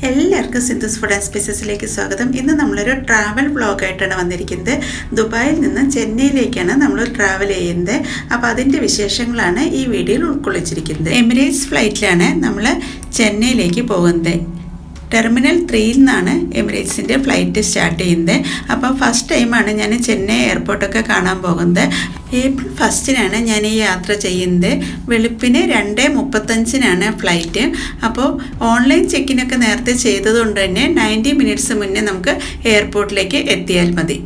എല്ലാവർക്കും Sindhu's food and സ്പൈസസിലേക്ക് സ്വാഗതം. ഇന്ന് നമ്മളൊരു ട്രാവൽ വ്ളോഗായിട്ടാണ് വന്നിരിക്കുന്നത്. ദുബായിൽ നിന്ന് ചെന്നൈയിലേക്കാണ് നമ്മൾ ട്രാവൽ ചെയ്യുന്നത്. അപ്പോൾ അതിൻ്റെ വിശേഷങ്ങളാണ് ഈ വീഡിയോയിൽ ഉൾക്കൊള്ളിച്ചിരിക്കുന്നത്. എമിറേറ്റ്സ് ഫ്ലൈറ്റിലാണ് നമ്മൾ ചെന്നൈയിലേക്ക് പോകുന്നത്. ടെർമിനൽ 3യിൽ നിന്നാണ് എമിറേറ്റ്സിൻ്റെ ഫ്ലൈറ്റ് സ്റ്റാർട്ട് ചെയ്യുന്നത്. അപ്പോൾ ഫസ്റ്റ് ടൈമാണ് ഞാൻ ചെന്നൈ എയർപോർട്ടൊക്കെ കാണാൻ പോകുന്നത്. ഏപ്രിൽ 1 ഞാൻ ഈ യാത്ര ചെയ്യുന്നത്. വെളുപ്പിന് 2:35 ഫ്ലൈറ്റ്. അപ്പോൾ ഓൺലൈൻ ചെക്കിനൊക്കെ നേരത്തെ ചെയ്തതുകൊണ്ട് തന്നെ 90 മിനിറ്റ്സ് മുന്നേ നമുക്ക് എയർപോർട്ടിലേക്ക് എത്തിയാൽ മതി.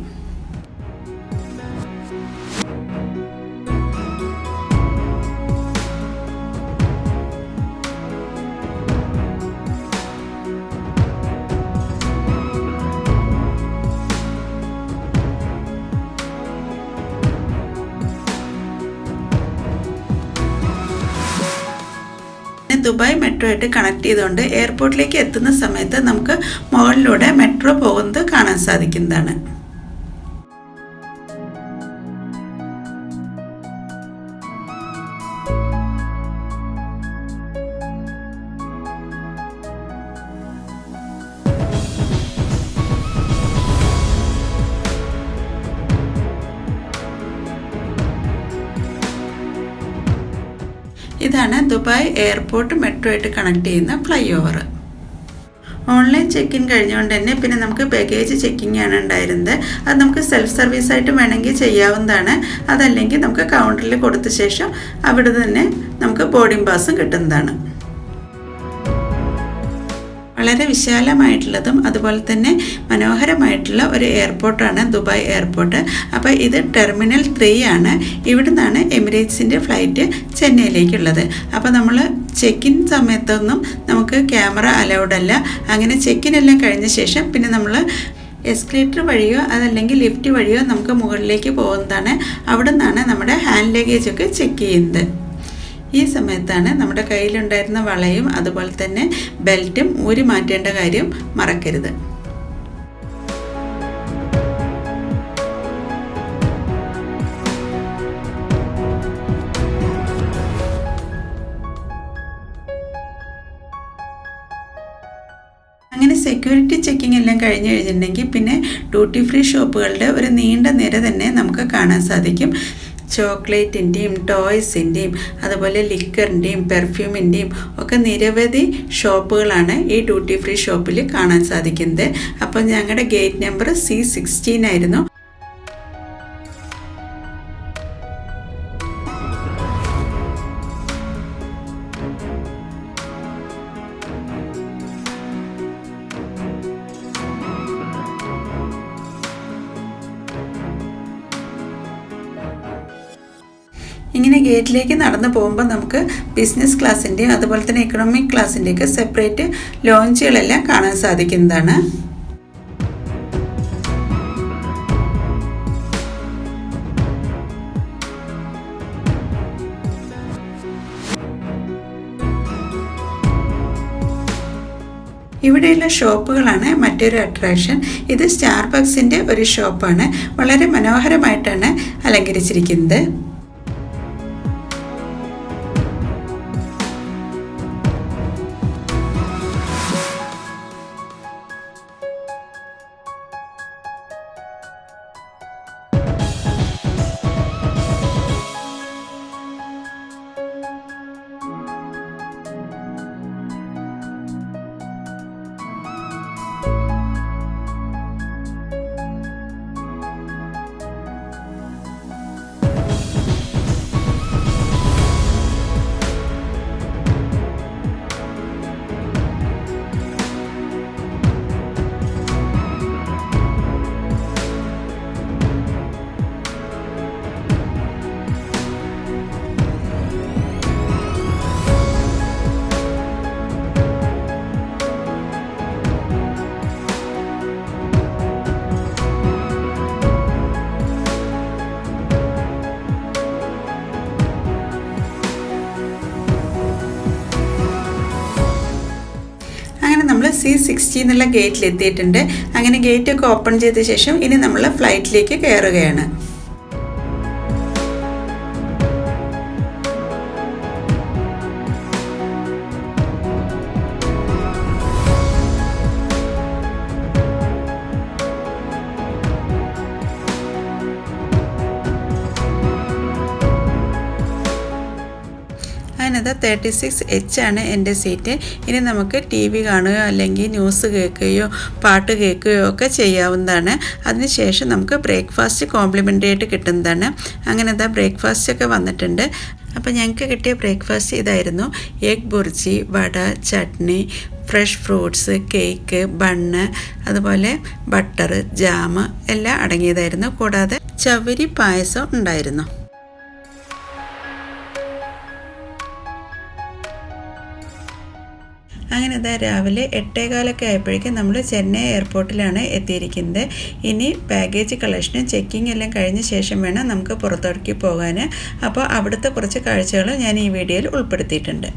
ദുബായ് മെട്രോ ആയിട്ട് കണക്ട് ചെയ്തുകൊണ്ട് എയർപോർട്ടിലേക്ക് എത്തുന്ന സമയത്ത് നമുക്ക് മുകളിലൂടെ മെട്രോ പോകുന്നത് കാണാൻ സാധിക്കുന്നതാണ്. ഇതാണ് ദുബായ് എയർപോർട്ട് മെട്രോ ആയിട്ട് കണക്ട് ചെയ്യുന്ന flyover. Online check in കഴിഞ്ഞുകൊണ്ട് തന്നെ പിന്നെ നമുക്ക് ബാഗേജ് ചെക്കിംഗ് ആണ് ഉണ്ടായിരുന്നത്. അത് നമുക്ക് സെൽഫ് സർവീസായിട്ട് വേണമെങ്കിൽ ചെയ്യാവുന്നതാണ്. അതല്ലെങ്കിൽ നമുക്ക് കൗണ്ടറിൽ കൊടുത്ത ശേഷം അവിടെ തന്നെ നമുക്ക് ബോർഡിംഗ് പാസും കിട്ടുന്നതാണ്. വളരെ വിശാലമായിട്ടുള്ളതും അതുപോലെ തന്നെ മനോഹരമായിട്ടുള്ള ഒരു എയർപോർട്ടാണ് ദുബായ് എയർപോർട്ട്. അപ്പോൾ ഇത് ടെർമിനൽ 3 ആണ്. ഇവിടെ നിന്നാണ് എമിറേറ്റ്സിൻ്റെ ഫ്ലൈറ്റ് ചെന്നൈയിലേക്കുള്ളത്. അപ്പോൾ നമ്മൾ ചെക്കിൻ സമയത്തൊന്നും നമുക്ക് ക്യാമറ അലൗഡ് അല്ല. അങ്ങനെ ചെക്കിനെല്ലാം കഴിഞ്ഞ ശേഷം പിന്നെ നമ്മൾ എസ്കലേറ്റർ വഴിയോ അതല്ലെങ്കിൽ ലിഫ്റ്റ് വഴിയോ നമുക്ക് മുകളിലേക്ക് പോകുന്നതാണ്. അവിടെ നിന്നാണ് നമ്മുടെ ഹാൻഡ് ലഗേജൊക്കെ ചെക്ക് ചെയ്യുന്നത്. ഈ സമയത്താണ് നമ്മുടെ കയ്യിലുണ്ടായിരുന്ന വളയും അതുപോലെ തന്നെ ബെൽറ്റും ഊരി മാറ്റേണ്ട കാര്യം മറക്കരുത്. അങ്ങനെ സെക്യൂരിറ്റി ചെക്കിംഗ് എല്ലാം കഴിഞ്ഞ് കഴിഞ്ഞിട്ടുണ്ടെങ്കിൽ പിന്നെ ഡ്യൂട്ടി ഫ്രീ ഷോപ്പുകളുടെ ഒരു നീണ്ട നിര തന്നെ നമുക്ക് കാണാൻ സാധിക്കും. ചോക്ലേറ്റിൻ്റെയും ടോയ്സിൻ്റെയും അതുപോലെ ലിക്കറിൻ്റെയും പെർഫ്യൂമിൻ്റെയും ഒക്കെ നിരവധി ഷോപ്പുകളാണ് ഈ ഡ്യൂട്ടി ഫ്രീ ഷോപ്പിൽ കാണാൻ സാധിക്കുന്നത്. അപ്പോൾ ഞങ്ങളുടെ ഗേറ്റ് നമ്പർ C16 ആയിരുന്നു. ഇങ്ങനെ ഗേറ്റിലേക്ക് നടന്നു പോകുമ്പോൾ നമുക്ക് ബിസിനസ് ക്ലാസ്സിൻ്റെയും അതുപോലെ തന്നെ എക്കണോമിക് ക്ലാസ്സിൻ്റെയൊക്കെ സെപ്പറേറ്റ് ലോഞ്ചുകളെല്ലാം കാണാൻ സാധിക്കുന്നതാണ്. ഇവിടെയുള്ള ഷോപ്പുകളാണ് മറ്റൊരു അട്രാക്ഷൻ. ഇത് സ്റ്റാർബക്സിൻ്റെ ഒരു ഷോപ്പാണ്. വളരെ മനോഹരമായിട്ടാണ് അലങ്കരിച്ചിരിക്കുന്നത്. നമ്മൾ C16 എന്നുള്ള ഗേറ്റിൽ എത്തിയിട്ടുണ്ട്. അങ്ങനെ ഗേറ്റൊക്കെ ഓപ്പൺ ചെയ്ത ശേഷം ഇനി നമ്മൾ ഫ്ലൈറ്റിലേക്ക് കയറുകയാണ്. അത് 36H ആണ് എൻ്റെ സീറ്റ്. ഇനി നമുക്ക് TV കാണുകയോ അല്ലെങ്കിൽ ന്യൂസ് കേൾക്കുകയോ പാട്ട് കേൾക്കുകയോ ഒക്കെ ചെയ്യാവുന്നതാണ്. അതിനുശേഷം നമുക്ക് ബ്രേക്ക്ഫാസ്റ്റ് കോംപ്ലിമെൻ്ററി ആയിട്ട് കിട്ടുന്നതാണ്. അങ്ങനെ ബ്രേക്ക്ഫാസ്റ്റൊക്കെ വന്നിട്ടുണ്ട്. അപ്പോൾ ഞങ്ങൾക്ക് കിട്ടിയ ബ്രേക്ക്ഫാസ്റ്റ് ഇതായിരുന്നു. Egg bhurji, vada, chutney, fresh fruits, cake, bun, അതുപോലെ ബട്ടർ, ജാം എല്ലാം അടങ്ങിയതായിരുന്നു. കൂടാതെ ചവരി പായസം ഉണ്ടായിരുന്നു. അങ്ങനെ രാവിലെ 8:15 ആയപ്പോഴേക്കും നമ്മൾ ചെന്നൈ എയർപോർട്ടിലാണ് എത്തിയിരിക്കുന്നത്. ഇനി ബാഗേജ് കളക്ഷനും ചെക്കിങ് എല്ലാം കഴിഞ്ഞ ശേഷം വേണം നമുക്ക് പുറത്തേക്ക് പോകാൻ. അപ്പോൾ അവിടുത്തെ കുറച്ച് കാഴ്ചകൾ ഞാൻ ഈ വീഡിയോയിൽ ഉൾപ്പെടുത്തിയിട്ടുണ്ട്.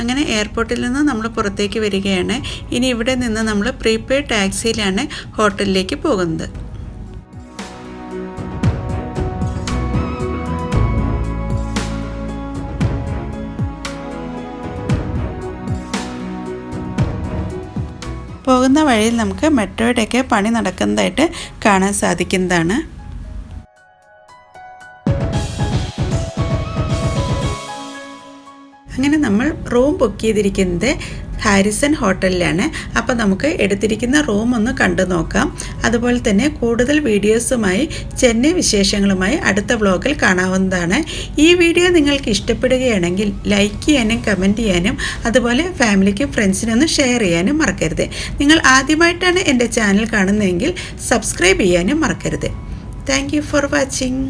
അങ്ങനെ എയർപോർട്ടിൽ നിന്ന് നമ്മൾ പുറത്തേക്ക് വരികയാണ്. ഇനി ഇവിടെ നിന്ന് നമ്മൾ പ്രീപെയ്ഡ് ടാക്സിയിലാണ് ഹോട്ടലിലേക്ക് പോകുന്നത്. പോകുന്ന വഴിയിൽ നമുക്ക് മെട്രോയുടെയൊക്കെ പണി നടക്കുന്നതായിട്ട് കാണാൻ സാധിക്കുന്നതാണ്. അങ്ങനെ നമ്മൾ റൂം ബുക്ക് ചെയ്തിരിക്കുന്നത് ഹാരിസൺ ഹോട്ടലിലാണ്. അപ്പോൾ നമുക്ക് എടുത്തിരിക്കുന്ന റൂം ഒന്ന് കണ്ടു നോക്കാം. അതുപോലെ തന്നെ കൂടുതൽ വീഡിയോസുമായി ചെന്നൈ വിശേഷങ്ങളുമായി അടുത്ത വ്ലോഗിൽ കാണാവുന്നതാണ്. ഈ വീഡിയോ നിങ്ങൾക്ക് ഇഷ്ടപ്പെടുകയാണെങ്കിൽ ലൈക്ക് ചെയ്യാനും കമൻറ്റ് ചെയ്യാനും അതുപോലെ ഫാമിലിക്കും ഫ്രണ്ട്സിനും ഒന്ന് ഷെയർ ചെയ്യാനും മറക്കരുത്. നിങ്ങൾ ആദ്യമായിട്ടാണ് എൻ്റെ ചാനൽ കാണുന്നതെങ്കിൽ സബ്സ്ക്രൈബ് ചെയ്യാനും മറക്കരുത്. Thank you for watching.